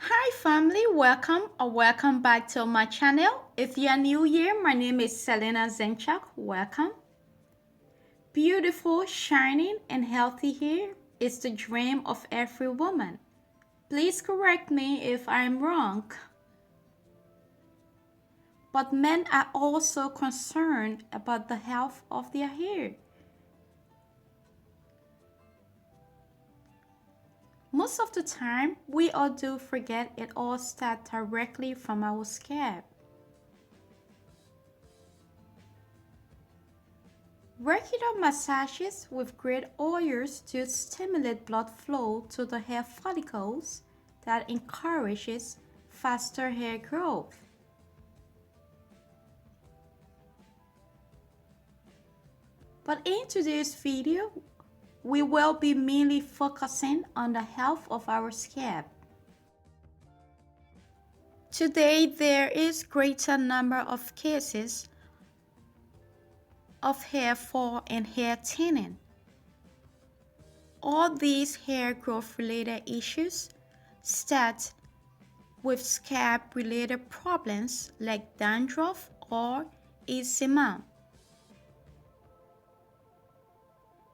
Hi family, welcome or welcome back to my channel. If you are new here, my name is Selina Zinchuk. Welcome. Beautiful, shining, and healthy hair is the dream of every woman. Please correct me if I'm wrong. But men are also concerned about the health of their hair. Most of the time, we all do forget it all starts directly from our scalp. Regular massages with great oils to stimulate blood flow to the hair follicles that encourages faster hair growth. But in today's video, we will be mainly focusing on the health of our scalp. Today, there is greater number of cases of hair fall and hair thinning. All these hair growth related issues start with scalp related problems like dandruff or eczema.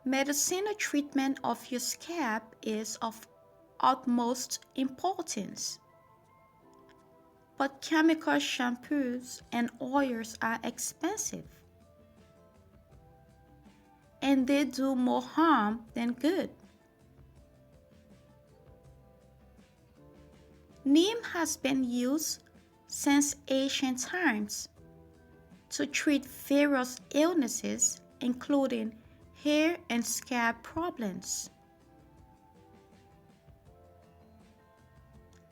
Medicinal treatment of your scalp is of utmost importance, but chemical shampoos and oils are expensive, and they do more harm than good. Neem has been used since ancient times to treat various illnesses, including hair and scalp problems.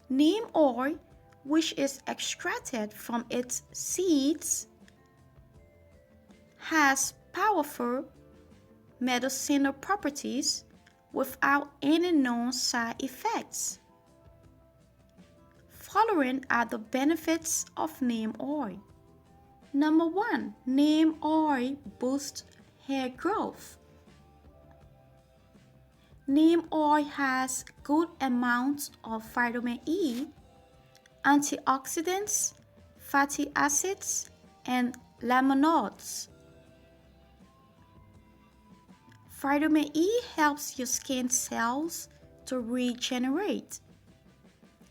Neem oil, which is extracted from its seeds, has powerful medicinal properties without any known side effects. Following are the benefits of neem oil. Number 1. Neem oil boosts hair growth. Neem oil has good amounts of vitamin E, antioxidants, fatty acids, and flavonoids. Vitamin E helps your skin cells to regenerate,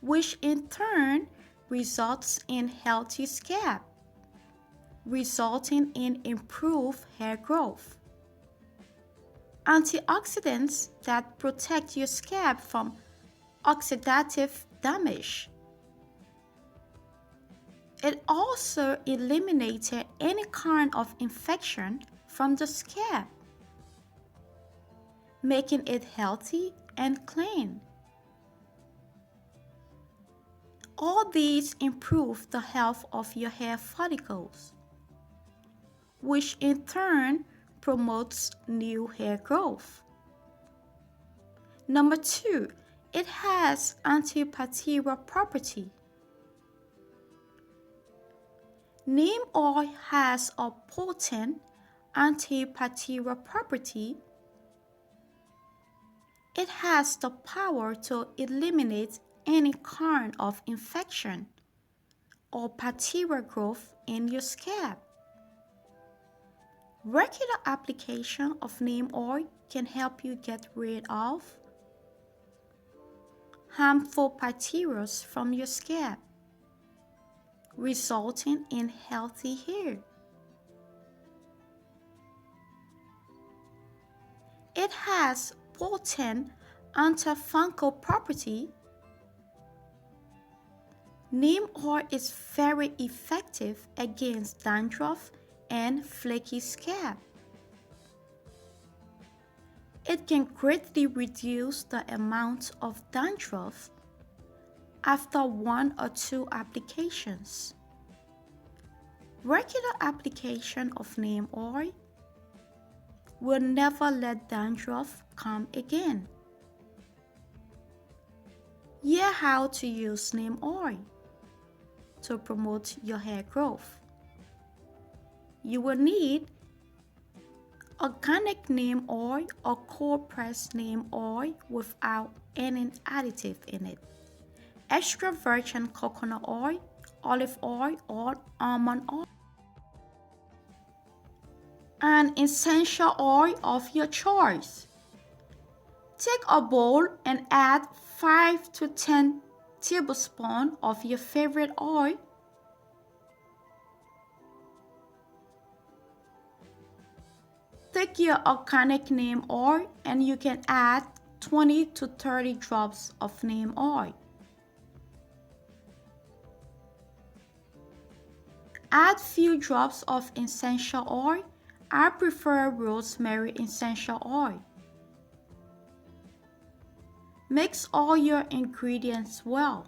which in turn results in healthy scalp, resulting in improved hair growth. Antioxidants that protect your scalp from oxidative damage. It also eliminated any kind of infection from the scalp, making it healthy and clean. All these improve the health of your hair follicles, which in turn promotes new hair growth. Number 2, it has antibacterial property. Neem oil has a potent antibacterial property. It has the power to eliminate any kind of infection or bacterial growth in your scalp. Regular application of neem oil can help you get rid of harmful bacteria from your scalp, resulting in healthy hair. It has potent antifungal property. Neem oil is very effective against dandruff and flaky scalp. It can greatly reduce the amount of dandruff after 1 or 2 applications. Regular application of neem oil will never let dandruff come again. Hear how to use neem oil to promote your hair growth. You will need organic neem oil or cold pressed neem oil without any additive in it. extra virgin coconut oil, olive oil, or almond oil, and essential oil of your choice. Take a bowl and add 5 to 10 tablespoons of your favorite oil. Take your organic neem oil and you can add 20 to 30 drops of neem oil. Add few drops of essential oil. I prefer rosemary essential oil. Mix all your ingredients well.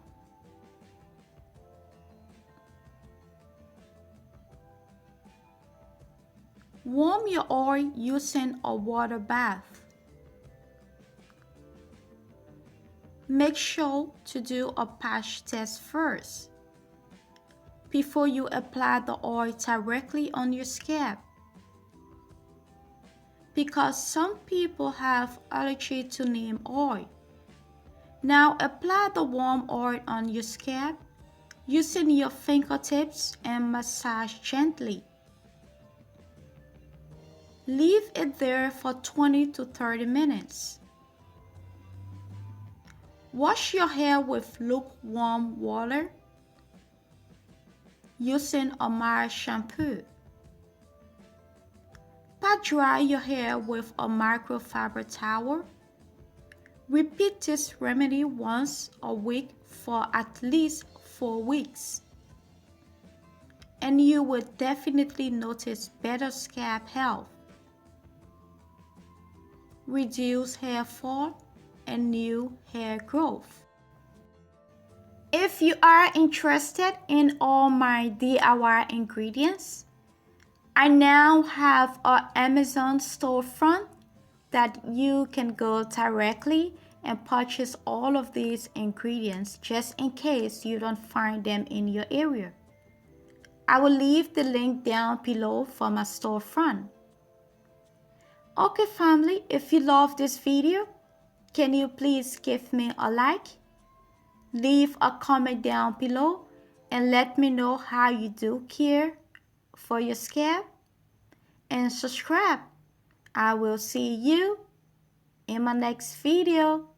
Warm your oil using a water bath. Make sure to do a patch test first before you apply the oil directly on your scalp, because some people have allergy to neem oil. Now apply the warm oil on your scalp using your fingertips and massage gently. Leave it there for 20 to 30 minutes. Wash your hair with lukewarm water using a mild shampoo. Pat dry your hair with a microfiber towel. Repeat this remedy once a week for at least 4 weeks, and you will definitely notice better scalp health, reduce hair fall, and new hair growth. If you are interested in all my DIY ingredients, I now have an Amazon storefront that you can go directly and purchase all of these ingredients just in case you don't find them in your area. I will leave the link down below for my storefront. Okay family, if you love this video, can you please give me a like? Leave a comment down below and let me know how you do care for your scalp. And subscribe. I will see you in my next video.